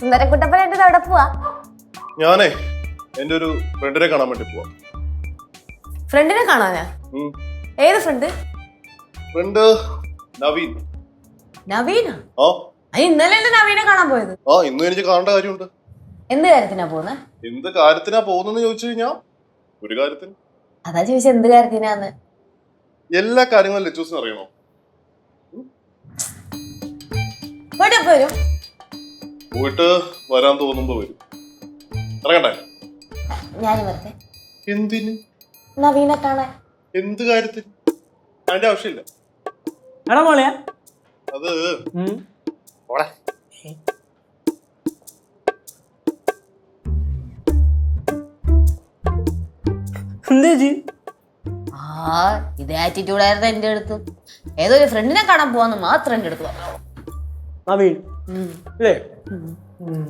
സുന്ദരക്കുട്ടപ്പനായിട്ട് അവിടെ പോവാ? ഞാനേ എന്റെ ഒരു ഫ്രണ്ടിനെ കാണാൻ വേണ്ടി പോവാ. ഫ്രണ്ടിനെ കാണാനാ? ഏത് ഫ്രണ്ട്? ഫ്രണ്ട് നവീൻ. നവീനാ? ആ ഇന്നലെ നവീനെ കാണാൻ പോയത്. ഇന്നും എനിക്ക് കാണേണ്ട കാര്യമുണ്ട്. എന്ത് കാര്യത്തിനാ പോകുന്നത്? എന്ത് കാര്യത്തിനാ പോകുന്നെന്ന് ചോദിച്ചു കഴിഞ്ഞാ ഒരു കാര്യത്തിന്. അതാ ചോദിച്ച എന്ത് കാര്യത്തിനാന്ന്. എല്ലാ കാര്യങ്ങളും ലച്ചൂസിന് അറിയണോ? വരും. പോയിട്ട് വരാൻ തോന്നുമ്പോ വരും. ഇറങ്ങട്ടെ? ഞാൻ വെറുതെ. എന്തിന്? നവീനെ കാണാൻ. എന്ത് കാര്യത്തിന്? അതിന്റെ ആവശ്യമില്ല. അത് ഇത് ആറ്റിറ്റ്യൂഡ് ആയിരുന്നു എന്റെ അടുത്ത്. ഏതൊരു ഫ്രണ്ടിനെ കാണാൻ പോവാന്ന് മാത്രം എന്റെ അടുത്ത് പറഞ്ഞു.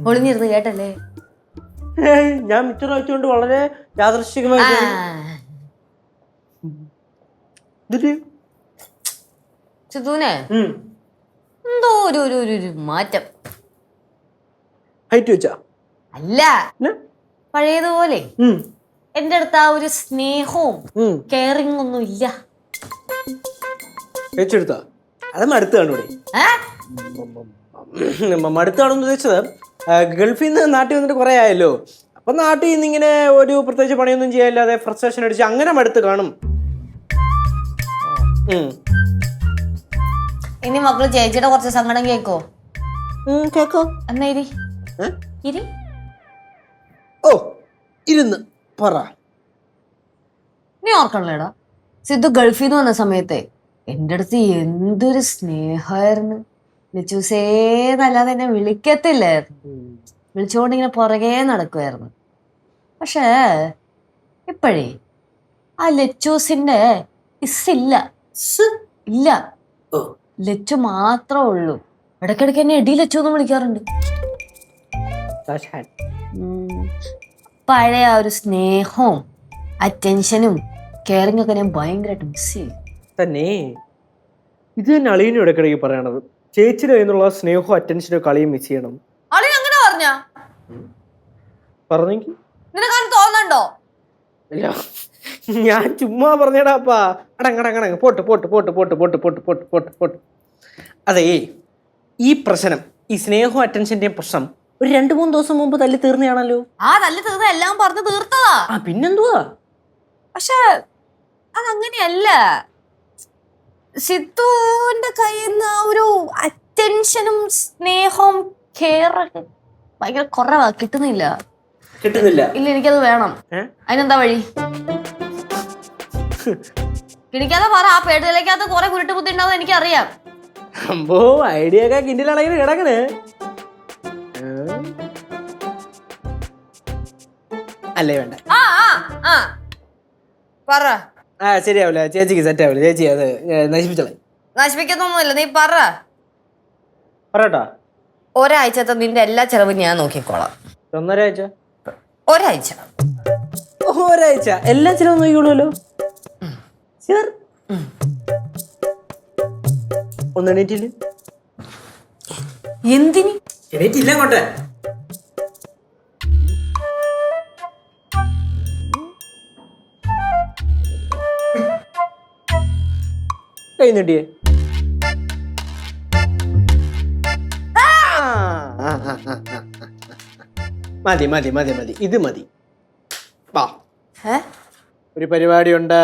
ഒളിഞ്ഞിരുന്ന് കേട്ടല്ലേ? ഞാൻ മിച്ചർ വെച്ചുകൊണ്ട് വളരെ യാദൃശ്ചികമായി സിദ്ധുവിനെ എന്തോ ഒരു മാറ്റം. ഹൈറ്റ് വെച്ചാ അല്ല, പഴയതുപോലെ എന്റെ അടുത്ത് ആ ഒരു സ്നേഹവും കെയറിംഗ് ഒന്നും ഇല്ല. വെച്ചെടുത്താ അത് മടുത്ത് കാണൂടെ? മടുത്താണെന്ന് ഉദ്ദേശിച്ചത് ഗൾഫിൽ നിന്ന് നാട്ടിൽ വന്നിട്ട് കുറെ ആയല്ലോ. അപ്പൊ നാട്ടിൽ നിന്ന് ഇങ്ങനെ ഒരു പ്രത്യേകിച്ച് പണിയൊന്നും ചെയ്യാല്ലാതെ ഫ്രസ്ട്രേഷൻ അടിച്ച് അങ്ങനെ മടുത്ത് കാണും. ഇനി മക്കള് ചേച്ചിയുടെ കുറച്ച് സങ്കടം കേക്കോ? കേക്കോ. എന്നാ ഇരി. ഓ ഇരുന്ന് പറ. നീ ഓർക്കണല്ലേടാ, സിദ്ധു ഗൾഫിൽ നിന്ന് വന്ന സമയത്തെ എന്റെ അടുത്ത് എന്തൊരു സ്നേഹമായിരുന്നു. ലച്ചൂസേന്നല്ലാതെ എന്നെ വിളിക്കത്തില്ലായിരുന്നു. വിളിച്ചുകൊണ്ടിങ്ങനെ പുറകെ നടക്കുമായിരുന്നു. പക്ഷേ ഇപ്പോഴേ ആ ലച്ചൂസിന്റെ ഇല്ല. ഇല്ല, ലച്ചു മാത്രമേ ഉള്ളൂ. ഇടയ്ക്കിടയ്ക്ക് എന്നെ എടി ലച്ചു എന്ന് വിളിക്കാറുണ്ട്. പഴയ ആ ഒരു സ്നേഹവും അറ്റൻഷനും കെയറിംഗ് ഒക്കെ ഞാൻ ഭയങ്കരമായിട്ട് മിസ് ചെയ്യും. തന്നെ ഇത് തന്നെ അളിയനും ഇടയ്ക്കിടയ്ക്ക് പറയണത്. ചേച്ചിയുടെ കയ്യിലുള്ള സ്നേഹവും അറ്റൻഷനും കളിയും മിസ് ചെയ്യണം. അങ്ങനെ പറഞ്ഞാ പറഞ്ഞെങ്കിൽ നിനക്ക് തോന്നണ്ടോ? ഇല്ല, ഞാൻ ചുമ്മാ പറഞ്ഞടാപ്പാ. അടങ്ങടങ്ങടങ്ങ് പോട്ട് പോട്ട് പോട്ട് പോട്ട് പോട്ട് പോട്ട് പോട്ട് പോട്ട് പോട്ട്. അതേ, ഈ പ്രശ്നം, ഈ സ്നേഹവും അറ്റൻഷന്റെയും പ്രശ്നം ഒരു 2-3 ദിവസം മുമ്പ് തല്ലി തീർന്നയാണല്ലോ. തല്ലി തീർന്ന എല്ലാം പറഞ്ഞു തീർത്തതാ. പിന്നെന്തുവാ? പക്ഷെ അതങ്ങനെയല്ല. സിദ്ധുവിന്റെ കയ്യിൽ നിന്ന് ആ ഒരു അറ്റൻഷനും സ്നേഹവും കെയറൊക്കെ ഭയങ്കര കുറവാ. കിട്ടുന്നില്ല. ഇല്ല, എനിക്കത് വേണം. അതിനെന്താ വഴി? കിണിക്കാതെ പറ. ആ പേടിയിലേക്കകത്ത് കുറെ കുരുട്ട് ബുദ്ധി ഉണ്ടാവും എനിക്കറിയാം. അമ്പോ, ഐഡിയ ഒക്കെ കിണ്ടിലാണെങ്കിൽ കിടക്കണേ. അല്ലേ വേണ്ട. പറ. ശരിയാവില്ല, ചേച്ചിക്ക് സെറ്റ് ആവില്ല. ചേച്ചി അത് നശിപ്പിച്ചോളെ. നശിപ്പിക്കൊന്നുമില്ല, നീ പറയട്ടാ. ഒരാഴ്ചത്തെ നിന്റെ എല്ലാ ചെലവും ഞാൻ നോക്കിക്കോളാം. 1.5 ആഴ്ച? ഒരാഴ്ച എല്ലാ ചെലവും നോക്കിക്കോളൂല്ലോ. ഒന്ന് എണീറ്റില്ല. എന്തിന് എണീറ്റില്ല? അങ്ങോട്ടെ കൈ നീട്ടിയേ. മതി മതി മതി മതി, ഇത് മതി. വാ, ഒരു പരിപാടി ഉണ്ട്.